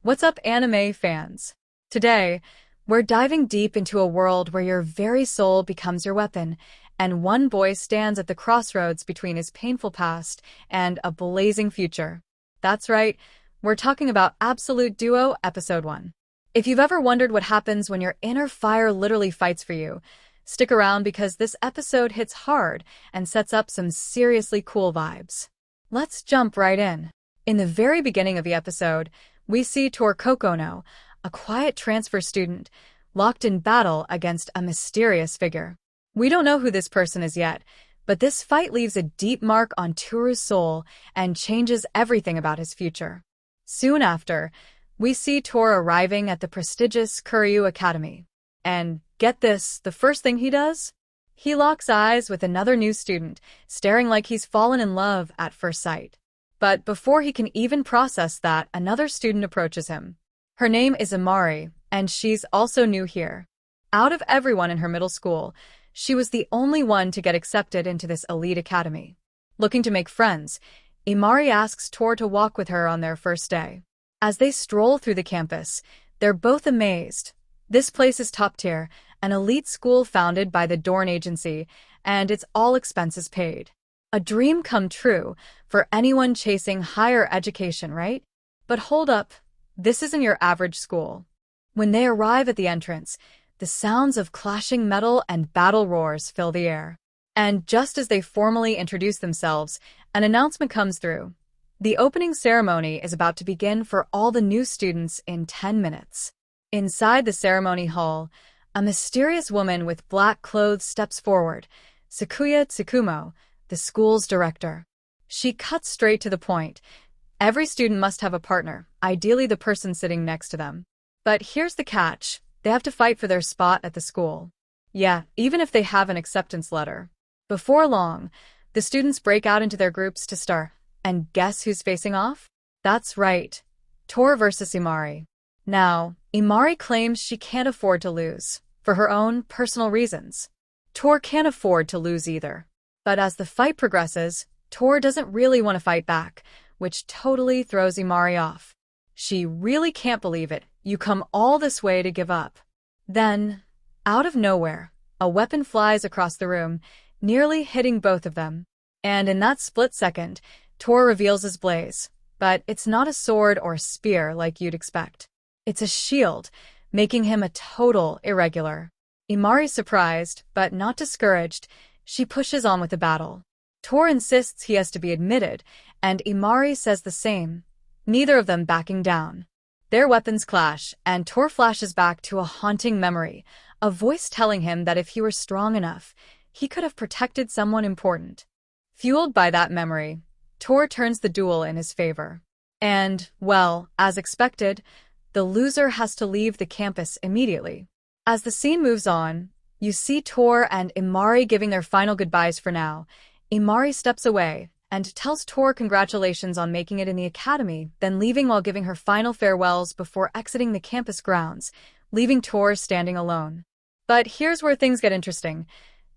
What's up, anime fans? Today, we're diving deep into a world where your very soul becomes your weapon, and one boy stands at the crossroads between his painful past and a blazing future. That's right, we're talking about Absolute Duo Episode 1. If you've ever wondered what happens when your inner fire literally fights for you, stick around because this episode hits hard and sets up some seriously cool vibes. Let's jump right in. In the very beginning of the episode, we see Kokono, a quiet transfer student, locked in battle against a mysterious figure. We don't know who this person is yet, but this fight leaves a deep mark on Toru's soul and changes everything about his future. Soon after, we see Tor arriving at the prestigious Kuryu Academy. And get this, the first thing he does? He locks eyes with another new student, staring like he's fallen in love at first sight. But before he can even process that, another student approaches him. Her name is Imari, and she's also new here. Out of everyone in her middle school, she was the only one to get accepted into this elite academy. Looking to make friends, Imari asks Tor to walk with her on their first day. As they stroll through the campus, they're both amazed. This place is top tier, an elite school founded by the Dorn Agency, and it's all expenses paid. A dream come true for anyone chasing higher education, right? But hold up, this isn't your average school. When they arrive at the entrance, the sounds of clashing metal and battle roars fill the air. And just as they formally introduce themselves, an announcement comes through. The opening ceremony is about to begin for all the new students in 10 minutes. Inside the ceremony hall, a mysterious woman with black clothes steps forward, Sakuya Tsukumo, the school's director. She cuts straight to the point. Every student must have a partner, ideally the person sitting next to them. But here's the catch. They have to fight for their spot at the school. Yeah, even if they have an acceptance letter. Before long, the students break out into their groups to start. And guess who's facing off? That's right. Tor versus Imari. Now, Imari claims she can't afford to lose, for her own personal reasons. Tor can't afford to lose either. But as the fight progresses, Tor doesn't really want to fight back, which totally throws Imari off. She really can't believe it. You come all this way to give up. Then, out of nowhere, a weapon flies across the room, nearly hitting both of them. And in that split second, Tor reveals his blaze. But it's not a sword or spear like you'd expect. It's a shield, making him a total irregular. Imari's surprised, but not discouraged. She pushes on with the battle. Tor insists he has to be admitted, and Imari says the same, neither of them backing down. Their weapons clash, and Tor flashes back to a haunting memory, a voice telling him that if he were strong enough, he could have protected someone important. Fueled by that memory, Tor turns the duel in his favor. And, well, as expected, the loser has to leave the campus immediately. As the scene moves on, you see Tor and Imari giving their final goodbyes for now. Imari steps away and tells Tor congratulations on making it in the academy, then leaving while giving her final farewells before exiting the campus grounds, leaving Tor standing alone. But here's where things get interesting.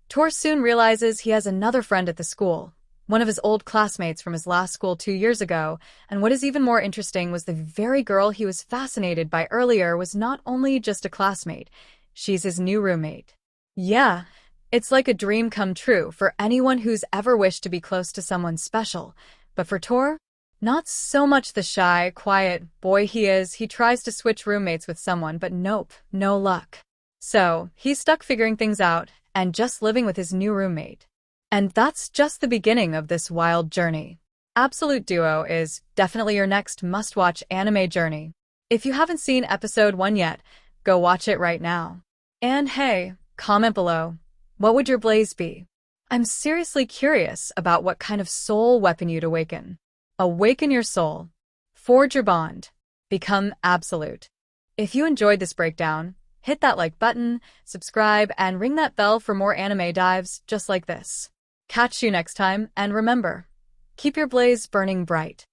Tor soon realizes he has another friend at the school, one of his old classmates from his last school 2 years ago, and what is even more interesting was the very girl he was fascinated by earlier was not only just a classmate, she's his new roommate. Yeah, it's like a dream come true for anyone who's ever wished to be close to someone special. But for Tor, not so much the shy, quiet boy he is. He tries to switch roommates with someone, but nope, no luck. So, he's stuck figuring things out and just living with his new roommate. And that's just the beginning of this wild journey. Absolute Duo is definitely your next must-watch anime journey. If you haven't seen episode 1 yet, go watch it right now. And hey, comment below. What would your blaze be? I'm seriously curious about what kind of soul weapon you'd awaken. Awaken your soul. Forge your bond. Become absolute. If you enjoyed this breakdown, hit that like button, subscribe, and ring that bell for more anime dives just like this. Catch you next time, and remember, keep your blaze burning bright.